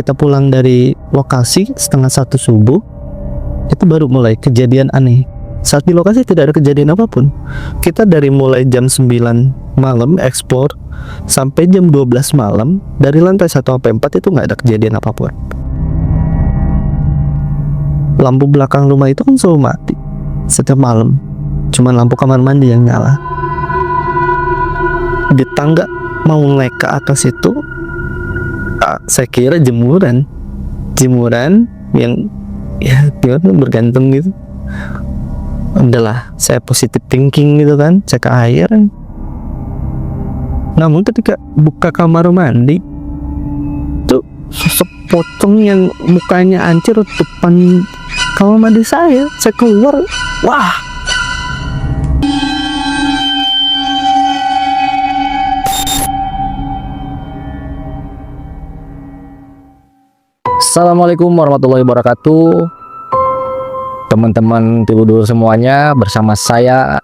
kita pulang dari lokasi setengah 1 subuh, itu baru mulai kejadian aneh. Saat di lokasi tidak ada kejadian apapun. Kita dari mulai jam 9 malam explore sampai jam 12 malam, dari lantai 1 sampai 4 itu nggak ada kejadian apapun. Lampu belakang rumah itu kan selalu mati setiap malam, cuman lampu kamar mandi yang nyala. Di tangga mau naik ke atas itu, saya kira jemuran yang ya bergantung gitu. Udahlah, saya positive thinking gitu kan, cek air. Namun ketika buka kamar mandi tuh sosok pocong yang mukanya hancur depan kamar mandi saya keluar. Wah, Assalamualaikum warahmatullahi wabarakatuh. Teman-teman tidur semuanya, bersama saya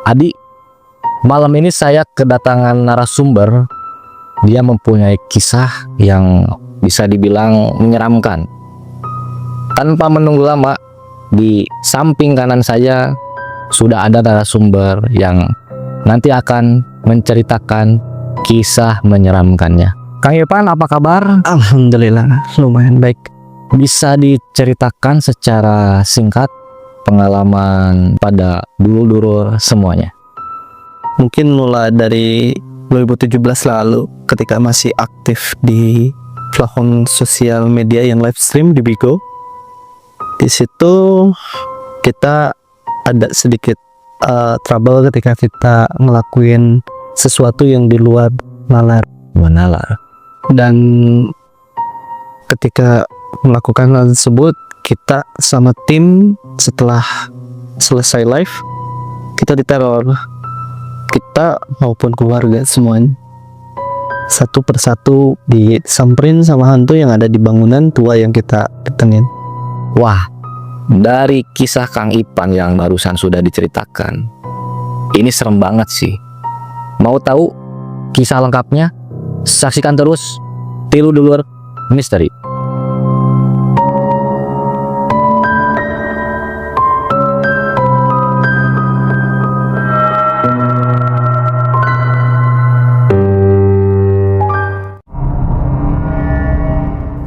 Adi. Malam ini saya kedatangan narasumber. Dia mempunyai kisah yang bisa dibilang menyeramkan. Tanpa menunggu lama, di samping kanan saya sudah ada narasumber yang nanti akan menceritakan kisah menyeramkannya. Kang Irfan, apa kabar? alhamdulillah lumayan baik. Bisa diceritakan secara singkat pengalaman pada dulu semuanya? Mungkin mulai dari 2017 lalu ketika masih aktif di platform sosial media yang live stream di Bigo. Di situ kita ada sedikit trouble ketika kita ngelakuin sesuatu yang di luar nalar. Dan ketika melakukan hal tersebut, kita sama tim setelah selesai live, kita diteror, kita maupun keluarga semuanya. Satu persatu disamperin sama hantu yang ada di bangunan tua yang kita datengin. Wah, dari kisah Kang Ipan yang barusan sudah diceritakan, ini serem banget sih. Mau tahu kisah lengkapnya? Saksikan terus Tilu Dulur Misteri.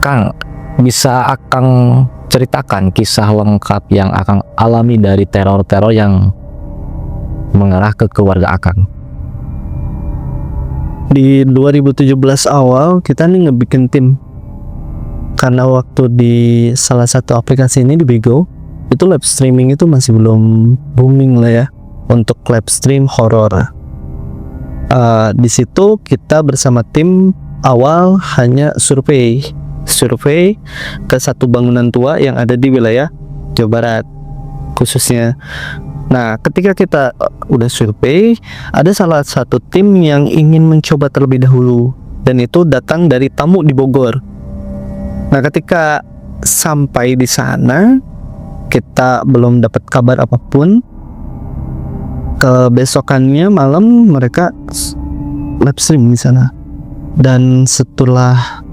Kang, bisa Akang ceritakan kisah lengkap yang Akang alami dari teror-teror yang mengarah ke keluarga Akang? Di 2017 awal kita nih ngebikin tim, karena waktu di salah satu aplikasi ini di Bigo itu live streaming itu masih belum booming lah ya untuk live stream horor. Di situ kita bersama tim awal hanya survei ke satu bangunan tua yang ada di wilayah Jawa Barat khususnya. Nah, ketika kita udah survei, ada salah satu tim yang ingin mencoba terlebih dahulu, dan itu datang dari tamu di Bogor. Nah, ketika sampai di sana, kita belum dapat kabar apapun. Kebesokannya malam mereka live stream di sana, dan setelah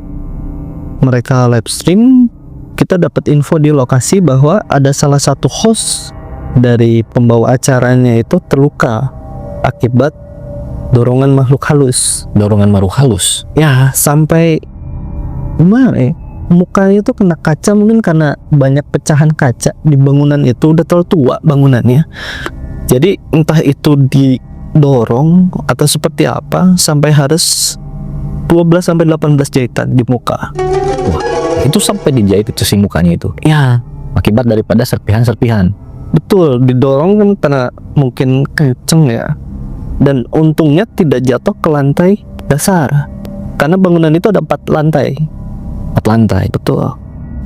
mereka live stream, kita dapat info di lokasi bahwa ada salah satu host dari pembawa acaranya itu terluka akibat dorongan makhluk halus. Ya, sampai gimana ya, mukanya itu kena kaca, mungkin karena banyak pecahan kaca di bangunan itu, udah terlalu tua bangunannya. Jadi entah itu didorong atau seperti apa sampai harus 12-18 jahitan di muka. Wah, itu sampai dijahit itu si mukanya itu? Ya, Akibat daripada serpihan-serpihan. betul, didorong kan karena mungkin kenceng ya. Dan untungnya tidak jatuh ke lantai dasar, karena bangunan itu ada 4 lantai. 4 lantai? Betul.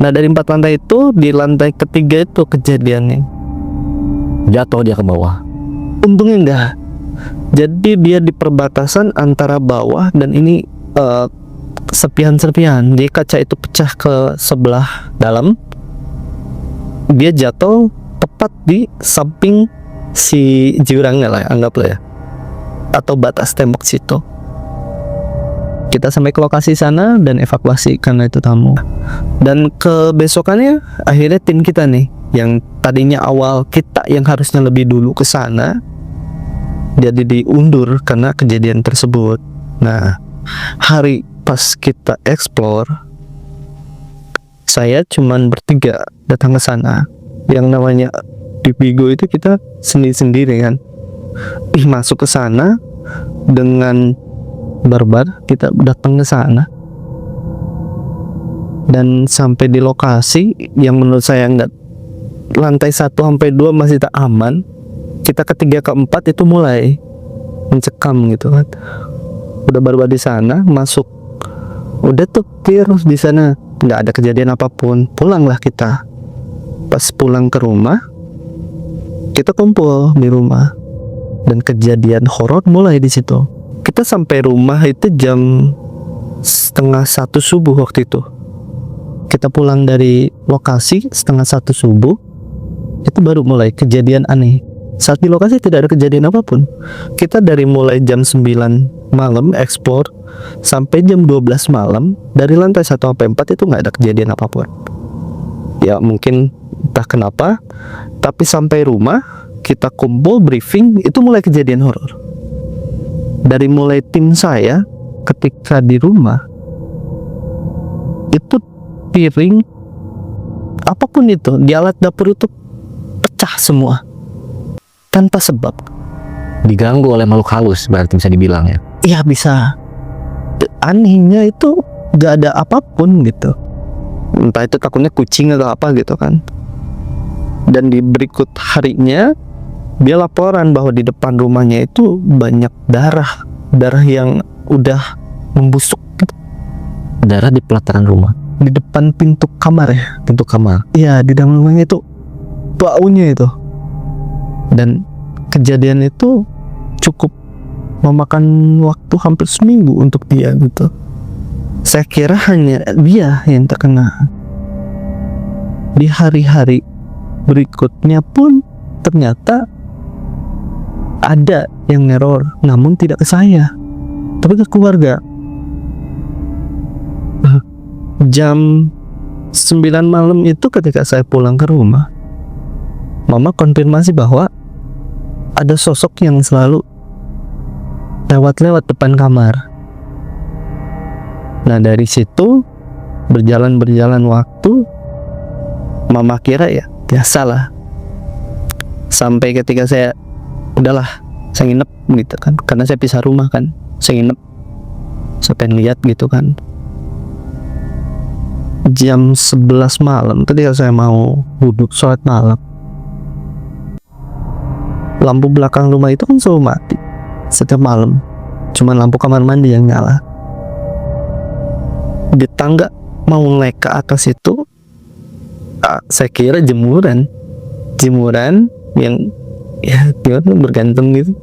Nah, dari 4 lantai itu, di lantai ketiga itu kejadiannya. Jatuh dia ke bawah? Untungnya enggak. Jadi dia di perbatasan antara bawah dan ini serpihan-serpihan. Jadi kaca itu pecah ke sebelah dalam. Dia jatuh tepat di samping si jurangnya lah, anggaplah ya, atau batas tembok situ. Kita sampai ke lokasi sana dan evakuasi karena itu tamu. Dan kebesokannya akhirnya tim kita nih, yang tadinya awal kita yang harusnya lebih dulu ke sana, jadi diundur karena kejadian tersebut. Nah, hari pas kita explore, saya cuman bertiga datang ke sana. Yang namanya di Bigo itu kita sendiri-sendiri kan. Masuk ke sana dengan barbar, kita datang ke sana dan sampai di lokasi yang menurut saya nggak, lantai 1 sampai 2 masih tak aman. Kita ketiga keempat itu mulai mencekam gitu kan. Udah barbar di sana, masuk udah tuh virus di sana, nggak ada kejadian apapun. Pulanglah kita. Pas pulang ke rumah, kita kumpul di rumah dan kejadian horor mulai di situ. Kita sampai rumah itu jam 12:30 subuh waktu itu. Kita pulang dari lokasi 12:30 subuh, itu baru mulai kejadian aneh. Saat di lokasi tidak ada kejadian apapun. Kita dari mulai jam 9 malam explore sampai jam 12 malam, dari lantai 1 sampai 4 itu nggak ada kejadian apapun. Ya mungkin entah kenapa, tapi sampai rumah kita kumpul briefing, itu mulai kejadian horor. Dari mulai tim saya ketika di rumah itu piring apapun itu di alat dapur itu pecah semua tanpa sebab. Diganggu oleh makhluk halus berarti bisa dibilang ya. Iya bisa. Anehnya itu gak ada apapun gitu. Entah itu takutnya kucing atau apa gitu kan. Dan di berikut harinya dia laporan bahwa di depan rumahnya itu banyak darah yang udah membusuk gitu. Darah di pelataran rumah, Di depan pintu kamar ya. pintu kamar. Iya, di dalam rumahnya itu baunya itu. Dan kejadian itu cukup memakan waktu hampir seminggu untuk dia gitu. Saya kira hanya dia yang terkena. Di hari-hari berikutnya pun ternyata ada yang neror, namun tidak ke saya, tapi ke keluarga. Jam 9 malam itu ketika saya pulang ke rumah, mama konfirmasi bahwa ada sosok yang selalu lewat-lewat depan kamar. Nah dari situ berjalan waktu, mama kira ya biasalah. Sampai ketika saya udahlah, saya nginep gitu kan, karena saya pisah rumah kan, saya nginep, saya pengen lihat gitu kan. Jam 11 malam ketika saya mau duduk sholat malam, lampu belakang rumah itu kan selalu mati setiap malam, cuman lampu kamar mandi yang nyala. Di tangga mau naik ke atas itu, saya kira jemuran yang ya gimana bergantung gitu.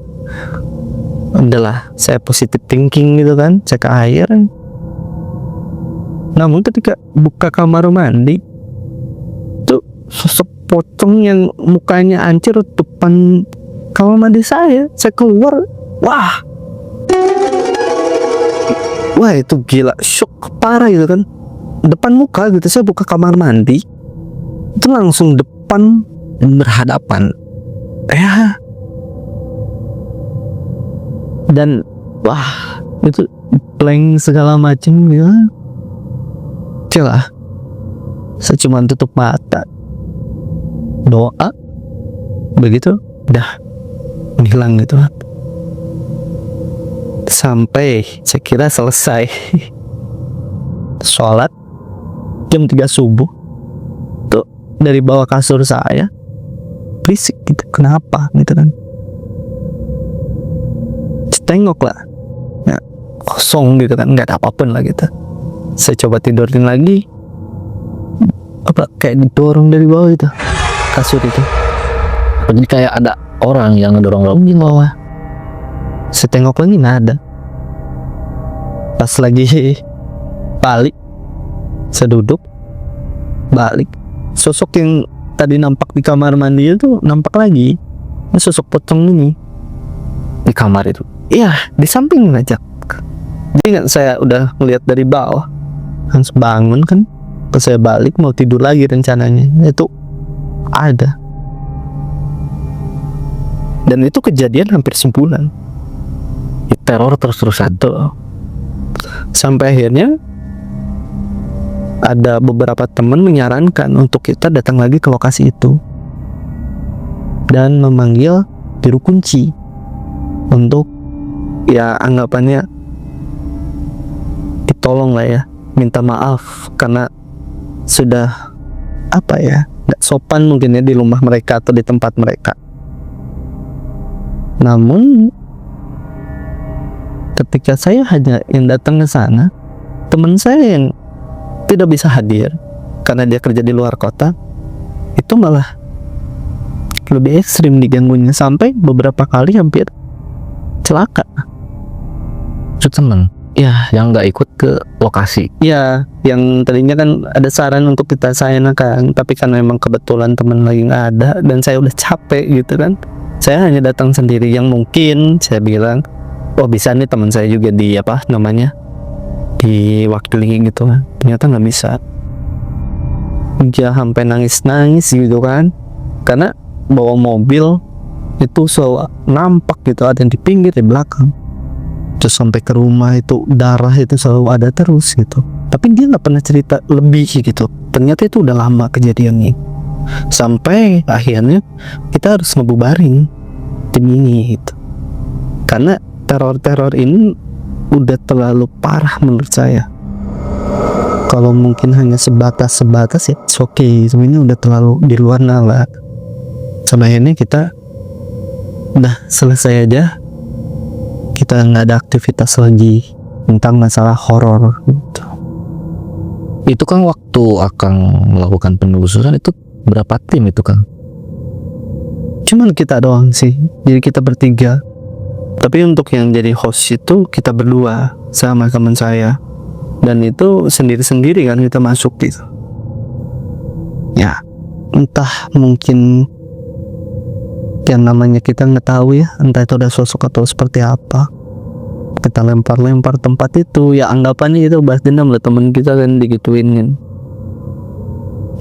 Udahlah, saya positive thinking gitu kan, cek air. Namun ketika buka kamar mandi tuh sosok pocong yang mukanya hancur depan kamar mandi saya keluar. Wah itu gila, shock parah gitu kan, depan muka gitu. Saya buka kamar mandi itu langsung depan berhadapan ya. Dan wah itu blank segala macam gitu. Celah, saya cuma tutup mata, doa, begitu udah menghilang gitu. Sampai saya kira selesai sholat jam 3 subuh tuh, dari bawah kasur saya berisik gitu, kenapa gitu kan. Tengok lah ya, kosong gitu kan, nggak ada apapun lah gitu. Saya coba tidurin lagi, apa kayak didorong dari bawah itu kasur itu. Jadi kayak ada orang yang ngedorong Di bawah. Saya tengok lagi nggak ada. Pas lagi balik, saya duduk balik, sosok yang tadi nampak di kamar mandi itu nampak lagi. Ini sosok pocong ini di kamar itu. iya, di samping aja. Jadi kan saya udah melihat dari bawah, langsung bangun kan, pas saya balik mau tidur lagi rencananya itu ada. Dan itu kejadian hampir sebulan. Teror terus-terusan. Tuh. Sampai akhirnya ada beberapa teman menyarankan untuk kita datang lagi ke lokasi itu dan memanggil juru kunci untuk ya anggapannya ditolong lah ya, minta maaf karena sudah apa ya, nggak sopan mungkin ya di rumah mereka atau di tempat mereka. Namun ketika saya hanya yang datang ke sana, teman saya yang tidak bisa hadir karena dia kerja di luar kota, itu malah lebih ekstrim diganggunya sampai beberapa kali hampir celaka. Itu temen Ya, yang nggak ikut ke lokasi. ya, yang tadinya kan ada saran untuk kita sayangkan, tapi karena memang kebetulan teman lagi nggak ada dan saya udah capek gitu kan, saya hanya datang sendiri. Yang mungkin saya bilang, oh bisa nih teman saya juga di apa namanya diwakili gitu kan, ternyata nggak bisa. Dia sampai nangis gitu kan, karena bawa mobil itu selalu nampak gitu, ada yang di pinggir, di belakang. Terus sampai ke rumah itu darah itu selalu ada terus gitu, tapi dia nggak pernah cerita lebih gitu. Ternyata itu udah lama kejadiannya, sampai akhirnya kita harus ngebubarin tim ini gitu, karena teror ini udah terlalu parah menurut saya. Kalau mungkin hanya sebatas ya it's okay, ini udah terlalu di luar nalar. Sampai akhirnya kita udah selesai aja, kita nggak ada aktivitas lagi tentang masalah horor gitu. Itu kan waktu Akang melakukan penelusuran itu berapa tim itu Kang? Cuman kita doang sih, jadi kita bertiga. Tapi untuk yang jadi host itu kita berdua sama teman saya, dan itu sendiri-sendiri kan kita masuk gitu. Ya entah mungkin yang namanya kita nggak tahu ya, entah itu ada sosok atau seperti apa. Kita lempar tempat itu, ya anggapannya itu balas dendam lah, temen kita kan digituin kan.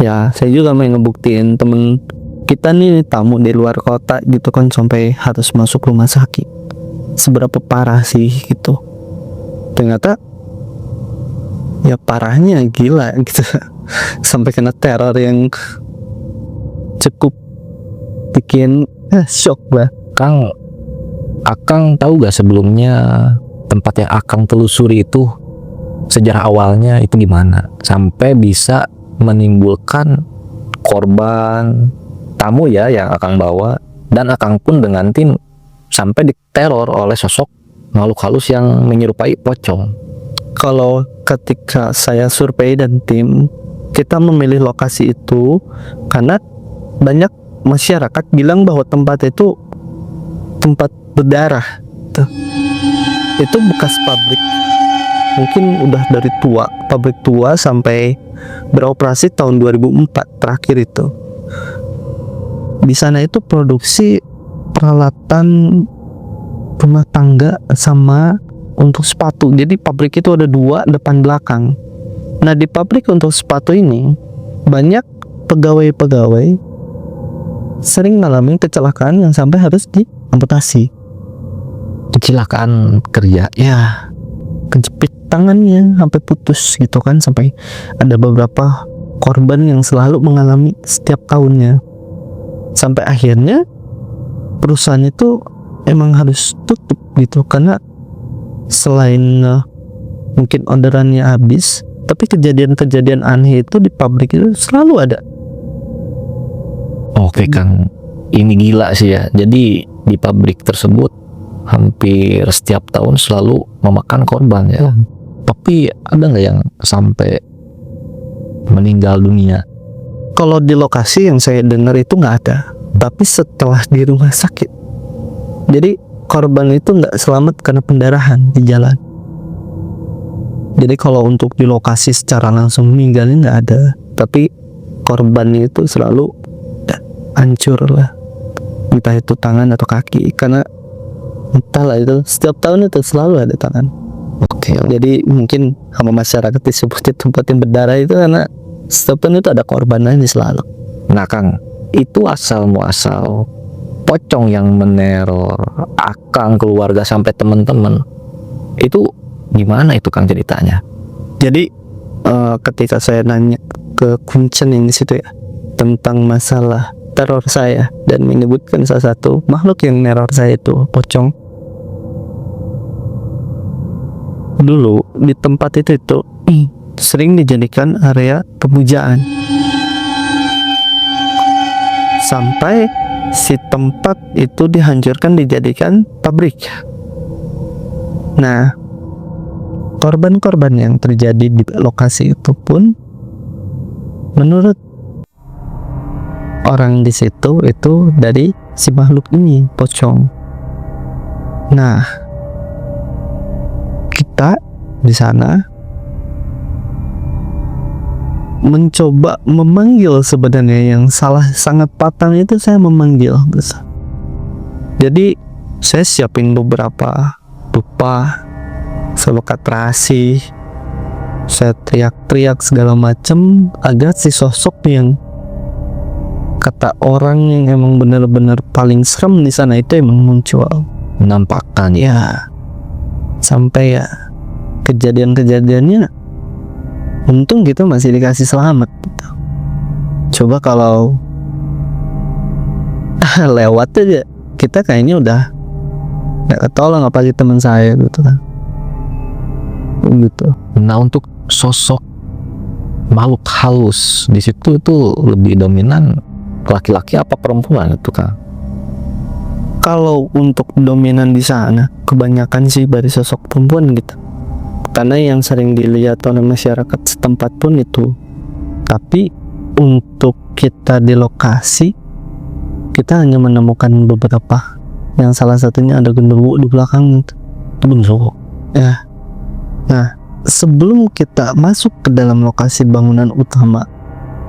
Ya saya juga mau ngebuktiin temen kita nih tamu di luar kota gitu kan, sampai harus masuk rumah sakit. Seberapa parah sih gitu. Ternyata ya parahnya gila gitu. Sampai kena teror yang cukup bikin shock lah. Akang tahu gak sebelumnya tempat yang Akang telusuri itu sejarah awalnya itu gimana sampai bisa menimbulkan korban tamu ya yang Akang bawa, dan Akang pun dengan tim sampai diteror oleh sosok makhluk halus yang menyerupai pocong. Kalau ketika saya survei dan tim, kita memilih lokasi itu karena banyak masyarakat bilang bahwa tempat itu tempat berdarah tuh. Itu bekas pabrik, mungkin udah dari tua, pabrik tua sampai beroperasi tahun 2004 terakhir itu. Di sana itu produksi peralatan rumah tangga sama untuk sepatu. Jadi pabrik itu ada dua, depan belakang. Nah di pabrik untuk sepatu ini banyak pegawai-pegawai sering ngalamin kecelakaan yang sampai harus diamputasi. Kecelakaan kerja Ya, kejepit tangannya sampai putus gitu kan, sampai ada beberapa korban yang selalu mengalami setiap tahunnya. Sampai akhirnya perusahaan itu emang harus tutup gitu, karena selain mungkin orderannya habis, tapi kejadian-kejadian aneh itu di pabrik itu selalu ada. Oke Kang, ini gila sih ya. Jadi di pabrik tersebut hampir setiap tahun selalu memakan korban ya. Tapi ada nggak yang sampai meninggal dunia? Kalau di lokasi yang saya dengar itu nggak ada, tapi setelah di rumah sakit. Jadi korban itu nggak selamat karena pendarahan di jalan. Jadi kalau untuk di lokasi secara langsung meninggalnya nggak ada, tapi korban itu selalu hancur lah, entah itu tangan atau kaki, karena entahlah itu setiap tahun itu selalu ada tangan. Oke. Jadi mungkin sama masyarakat disebutnya tempat yang berdarah itu karena setiap tahun itu ada korbannya selalu. Nah Kang, itu asal muasal pocong yang meneror Akang, keluarga sampai teman-teman itu gimana itu Kang ceritanya? Jadi ketika saya nanya ke Kuncen yang di situ ya tentang masalah teror saya dan menyebutkan salah satu makhluk yang neror saya itu pocong. Dulu di tempat itu sering dijadikan area pemujaan. Sampai si tempat itu dihancurkan dijadikan pabrik. Nah, korban-korban yang terjadi di lokasi itu pun menurut orang di situ itu dari si makhluk ini, pocong. Nah, kita di sana mencoba memanggil, sebenarnya yang salah sangat patah itu saya memanggil. Jadi saya siapin beberapa dupa, sebekat terasi, saya teriak-teriak segala macam agar si sosok yang kata orang yang emang benar-benar paling serem di sana itu emang muncul. Menampakkan Ya, sampai ya kejadian-kejadiannya untung gitu masih dikasih selamat gitu. Coba kalau lewat aja kita kayaknya udah nggak ketolong, apalagi teman saya gitu kan gitu. Nah untuk sosok makhluk halus di situ itu lebih dominan laki-laki apa perempuan itu Kang? Kalau untuk dominan di sana kebanyakan sih dari sosok perempuan gitu, karena yang sering dilihat oleh masyarakat setempat pun itu. Tapi untuk kita di lokasi kita hanya menemukan beberapa, yang salah satunya ada genderuwo di belakang itu. Genderuwo Ya. Nah, sebelum kita masuk ke dalam lokasi bangunan utama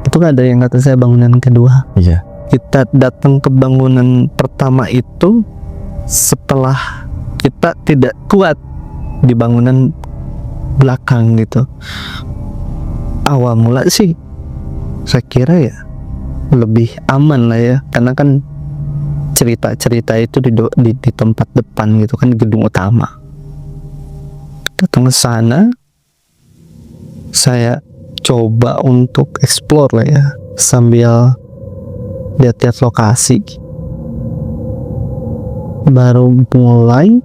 itu kan ada yang kata saya bangunan kedua. iya. Kita datang ke bangunan pertama itu setelah kita tidak kuat di bangunan belakang gitu. Awal mula sih saya kira ya lebih aman lah ya, karena kan cerita-cerita itu di tempat depan gitu kan, di gedung utama. Datang ke sana, saya coba untuk explore lah ya, sambil lihat-lihat lokasi. Baru mulai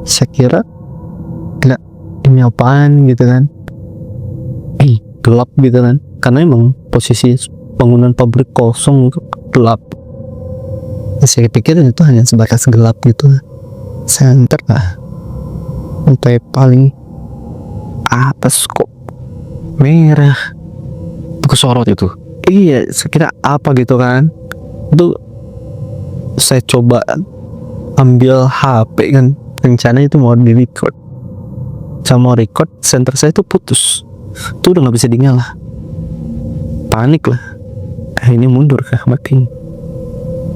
saya kira gila, ini apaan gitu kan, gelap gitu kan, karena emang posisi bangunan pabrik kosong, gelap. Saya pikir itu hanya sebatas gelap gitu. Saya enter lah lantai paling atas, kok merah, Kesorot itu. iya. Saya kira apa gitu kan. Itu saya coba ambil HP kan, rencana itu mau di record. Saya mau record, senter saya itu putus, itu udah nggak bisa dinyala. Panik lah, ini mundur ke mati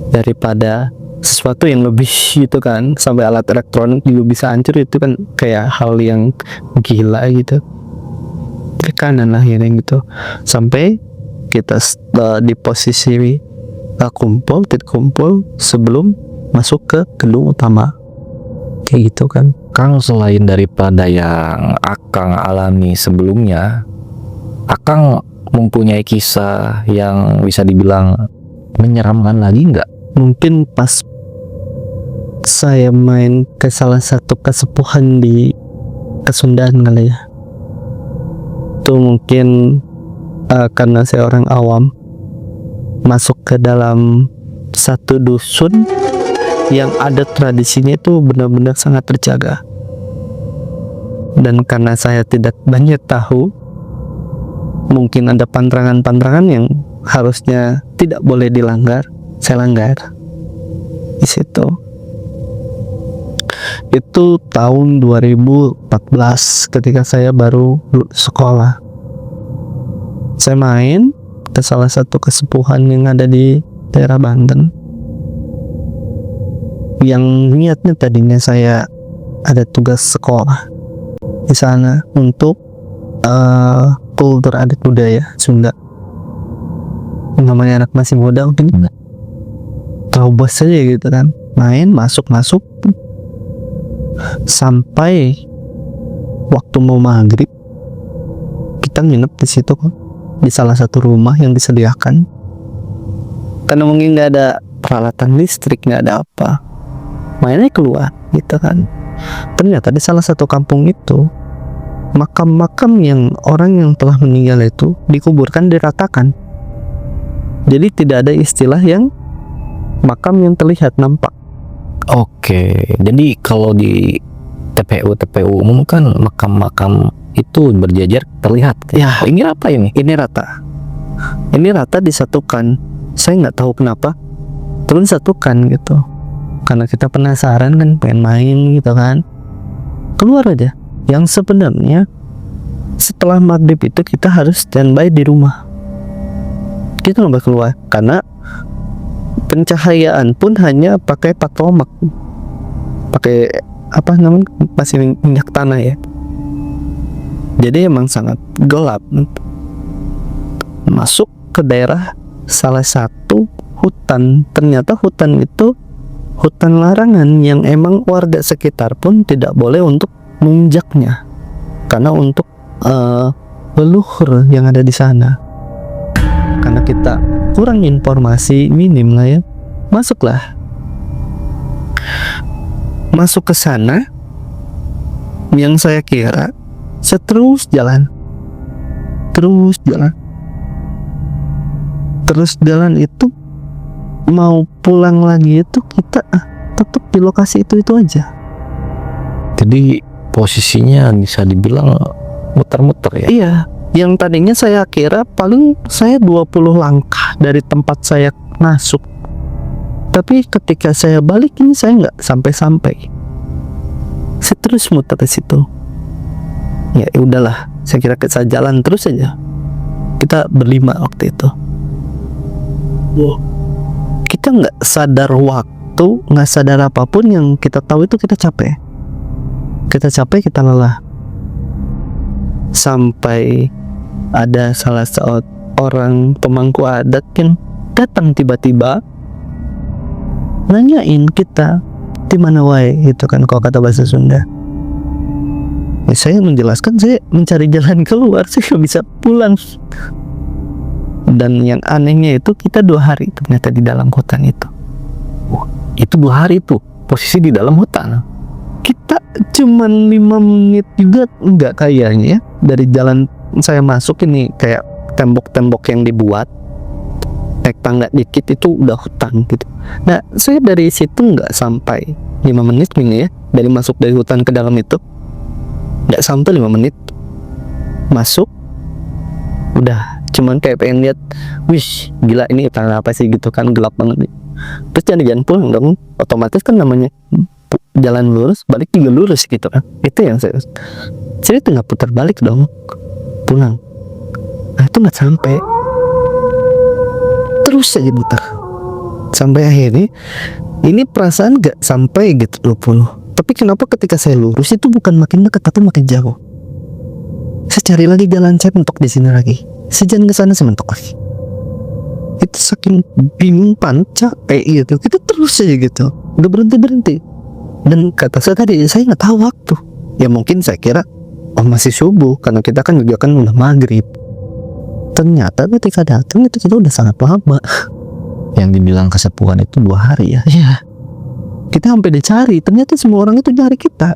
daripada sesuatu yang lebih gitu kan, sampai alat elektronik juga bisa hancur. Itu kan kayak hal yang gila gitu. Ke kanan lah ya gitu, sampai kita di posisi titik kumpul sebelum masuk ke gedung utama kayak gitu kan. Kang, selain daripada yang Akang alami sebelumnya, Akang mempunyai kisah yang bisa dibilang menyeramkan lagi nggak? Mungkin pas saya main ke salah satu kesepuhan di Kesundaan kali ya, itu mungkin karena saya orang awam, masuk ke dalam satu dusun yang ada tradisinya itu benar-benar sangat terjaga. Dan karena saya tidak banyak tahu, mungkin ada pantangan-pantangan yang harusnya tidak boleh dilanggar, saya langgar di situ. Itu tahun 2014 ketika saya baru sekolah. Saya main ke salah satu kesepuhan yang ada di daerah Banten, yang niatnya tadinya saya ada tugas sekolah. di sana untuk kultur adat budaya Sunda. Namanya anak masih muda mungkin terobos saja gitu kan, main masuk sampai waktu mau maghrib kita nginep di situ kok, di salah satu rumah yang disediakan karena mungkin nggak ada peralatan listrik, nggak ada apa, mainnya keluar gitu kan. Ternyata di salah satu kampung itu makam-makam yang orang yang telah meninggal itu dikuburkan diratakan. Jadi tidak ada istilah yang makam yang terlihat nampak. Oke, jadi kalau di TPU umum kan makam-makam itu berjajar terlihat. Ya, Ini apa ini? ini rata. Ini rata disatukan. Saya nggak tahu kenapa. Terus satukan gitu. Karena kita penasaran kan, pengen main gitu kan. Keluar aja. Yang sebenarnya setelah maghrib itu kita harus standby di rumah. Kita nggak boleh keluar karena pencahayaan pun hanya pakai patomak, pakai apa namanya, masih minyak tanah ya. Jadi emang sangat gelap. Masuk ke daerah salah satu hutan, ternyata hutan itu hutan larangan yang emang warga sekitar pun tidak boleh untuk menginjaknya karena untuk leluhur yang ada di sana. Karena kita kurang informasi, minim lah ya, masuk ke sana. Yang saya kira terus jalan itu mau pulang lagi itu kita tetap di lokasi itu aja. Jadi posisinya bisa dibilang muter-muter ya. Iya, yang tadinya saya kira paling saya 20 langkah dari tempat saya masuk. Tapi ketika saya balik ini saya nggak sampai. Saya terus muter ke situ. Ya udahlah, saya kira saya jalan terus aja. Kita berlima waktu itu. Kita nggak sadar waktu, nggak sadar apapun, yang kita tahu itu kita capek, kita lelah. Sampai ada salah seorang pemangku adat yang datang tiba-tiba nanyain kita di mana wae gitu kan, kalau kata bahasa Sunda. Ya, saya menjelaskan saya mencari jalan keluar, saya nggak bisa pulang. Dan yang anehnya itu kita 2 hari ternyata di dalam hutan itu. Itu 2 hari tuh posisi di dalam hutan. Kita cuman 5 menit juga enggak kayaknya ya. Dari jalan saya masuk ini kayak tembok-tembok yang dibuat, naik tangga dikit itu udah hutan gitu. Nah, saya dari situ nggak sampai 5 menit nih ya, dari masuk dari hutan ke dalam itu nggak sampai 5 menit. Masuk udah cuman kayak pengen lihat, wish gila ini hutan apa sih gitu kan, gelap banget nih. Terus jangan pulang dong, otomatis kan namanya jalan lurus, balik juga lurus gitu kan. Itu yang saya tinggal putar balik dong, pulang. Nah itu nggak sampai, terus aja muter sampai akhirnya ini perasaan nggak sampai gitu 20. Tapi kenapa ketika saya lurus itu bukan makin dekat tapi makin jauh. Saya cari lagi jalan, saya mentok di sini lagi, sejalan ke sana saya mentok lagi. Itu saking bingung, capek gitu, kita terus aja gitu, udah berhenti. Dan kata saya tadi, saya nggak tahu waktu. Ya mungkin saya kira masih subuh karena kita kan juga kan udah maghrib. Ternyata ketika datang itu kita udah sangat lama. Yang dibilang kesepuan itu 2 hari ya. Iya. Kita sampai dicari, ternyata semua orang itu nyari kita.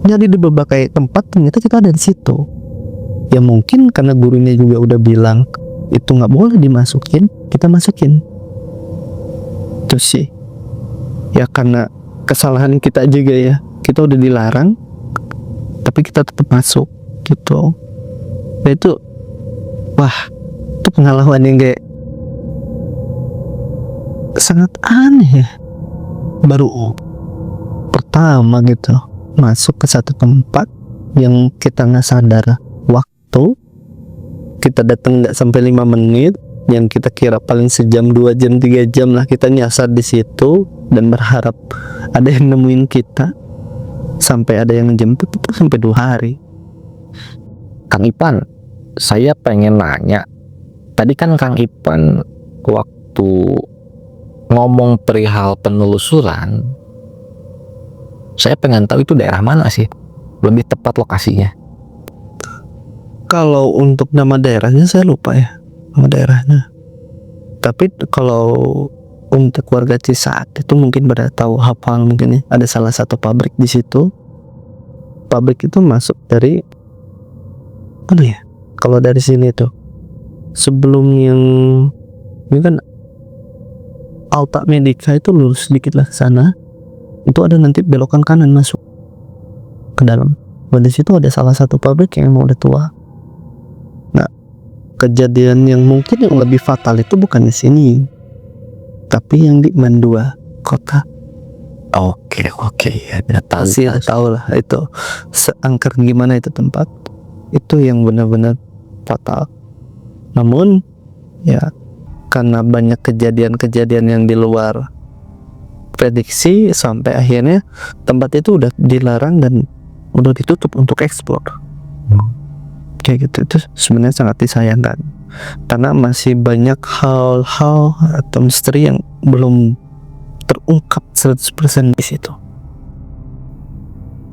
Nyari di berbagai tempat, ternyata kita ada di situ. Ya mungkin karena gurunya juga udah bilang itu nggak boleh dimasukin, kita masukin. Terus sih, ya karena kesalahan kita juga ya, kita udah dilarang, tapi kita tetap masuk gitu. Nah itu, wah, itu pengalaman yang kayak sangat aneh. Baru pertama gitu masuk ke satu tempat yang kita nggak sadar waktu, kita datang nggak sampai 5 menit, yang kita kira paling sejam, 2 jam, 3 jam lah kita nyasar di situ dan berharap ada yang nemuin kita. Sampai ada yang jemput itu sampai 2 hari. Kang Ipan, saya pengen nanya. Tadi kan Kang Ipan waktu ngomong perihal penelusuran, saya pengen tahu itu daerah mana sih? Lebih tepat lokasinya. Kalau untuk nama daerahnya saya lupa ya, nama daerahnya. Tapi kalau untuk warga Cisaat itu mungkin pada tahu, hafal mungkin ya. Ada salah satu pabrik di situ. Pabrik itu masuk dari mana ya? Kalau dari sini tuh sebelum yang ini kan Alta Medica itu lurus sedikit lah ke sana. Itu ada nanti belokan kanan masuk ke dalam. Dan di situ ada salah satu pabrik yang emang udah tua. Nah, kejadian yang mungkin yang lebih fatal itu bukan di sini, tapi yang di Mandua kota. Oke, ya Pasti tahu lah itu seangker gimana itu tempat. Itu yang benar-benar fatal. Namun ya karena banyak kejadian-kejadian yang di luar prediksi, sampai akhirnya tempat itu udah dilarang dan udah ditutup untuk ekspor. Kayak gitu. Itu sebenarnya sangat disayangkan karena masih banyak hal-hal atau misteri yang belum terungkap 100% di situ.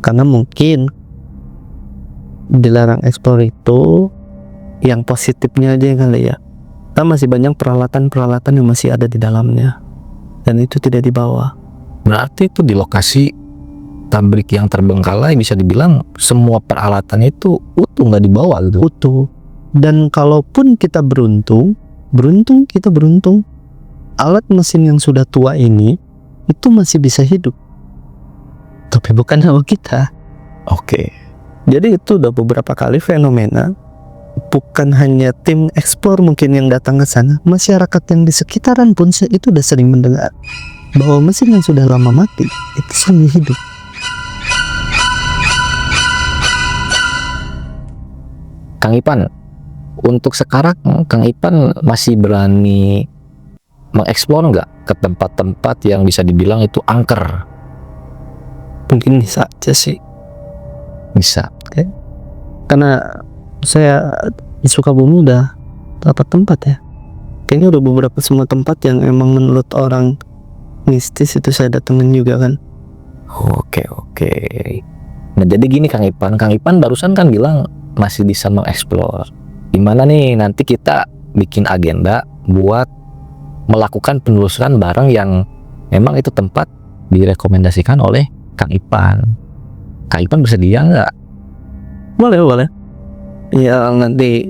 Karena mungkin dilarang ekspor itu yang positifnya aja kali ya. Karena masih banyak peralatan-peralatan yang masih ada di dalamnya dan itu tidak dibawa. Berarti itu di lokasi pabrik yang terbengkalai bisa dibilang semua peralatan itu utuh, nggak dibawa gitu. Utuh. Dan kalaupun kita beruntung alat mesin yang sudah tua ini itu masih bisa hidup. Tapi bukan sama kita. Oke. Jadi itu udah beberapa kali fenomena. Bukan hanya tim ekspor mungkin yang datang ke sana, masyarakat yang di sekitaran pun itu udah sering mendengar bahwa mesin yang sudah lama mati itu sering hidup. Kang Ipan, untuk sekarang Kang Ipan masih berani mengeksplor nggak ke tempat-tempat yang bisa dibilang itu angker? Mungkin bisa aja sih. Bisa. Oke. Karena saya di Sukabumi udah berapa tempat ya? Kayaknya udah beberapa semua tempat yang emang menurut orang mistis itu saya datengin juga kan. Oke. Nah jadi gini Kang Ipan barusan kan bilang masih bisa mengeksplor. Gimana nih nanti kita bikin agenda buat melakukan penelusuran bareng yang memang itu tempat direkomendasikan oleh Kang Ipan. Kang Ipan bersedia nggak? Boleh. Ya nanti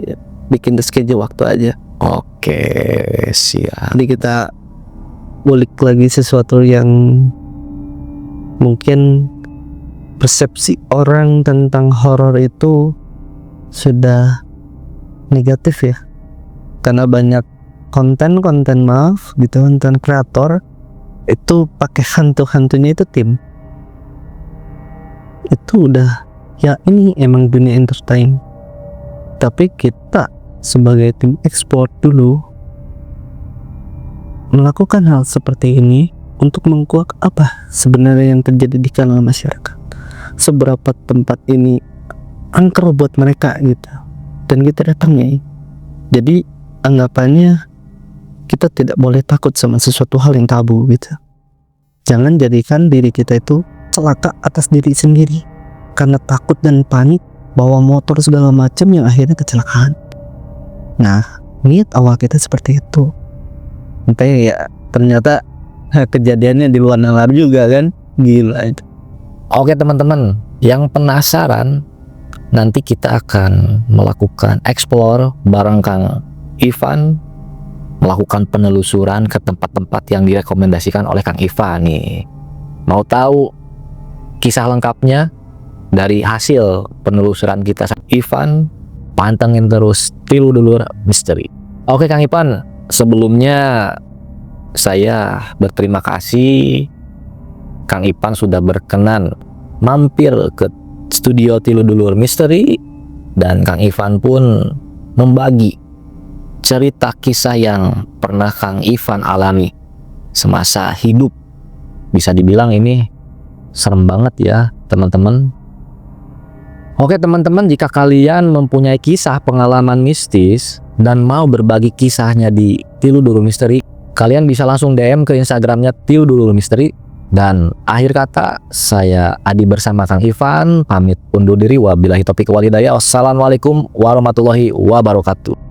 bikin the schedule waktu aja. Oke, siap. Jadi kita ulik lagi sesuatu yang mungkin persepsi orang tentang horor itu sudah negatif ya. Karena banyak konten gitu, konten kreator itu pakai hantu-hantunya itu tim. Itu udah ya ini emang dunia entertain. Tapi kita sebagai tim ekspor dulu melakukan hal seperti ini untuk mengkuak apa sebenarnya yang terjadi di kalangan masyarakat. Seberapa tempat ini angker buat mereka gitu. Dan kita datangi. Jadi anggapannya kita tidak boleh takut sama sesuatu hal yang tabu gitu. Jangan jadikan diri kita itu celaka atas diri sendiri karena takut dan panik bawa motor segala macam yang akhirnya kecelakaan. Nah, niat awal kita seperti itu. Sampai ya ternyata kejadiannya di luar nalar juga kan. Gila itu. Oke teman-teman, yang penasaran nanti kita akan melakukan explore bareng Kang Ivan, melakukan penelusuran ke tempat-tempat yang direkomendasikan oleh Kang Ivan nih. Mau tahu kisah lengkapnya dari hasil penelusuran kita Ivan, pantengin terus Tilu Dulur Misteri. Oke Kang Ivan, sebelumnya saya berterima kasih Kang Ivan sudah berkenan mampir ke studio Tilu Dulur Misteri, dan Kang Ivan pun membagi cerita kisah yang pernah Kang Ivan alami semasa hidup. Bisa dibilang ini serem banget ya teman-teman. Oke teman-teman, jika kalian mempunyai kisah pengalaman mistis dan mau berbagi kisahnya di Tilu Dulu Misteri, kalian bisa langsung DM ke Instagramnya Tilu Dulu Misteri. Dan akhir kata, saya Adi bersama Kang Ivan pamit undur diri. Wabillahi taufiq wal hidayah. Wassalamualaikum warahmatullahi wabarakatuh.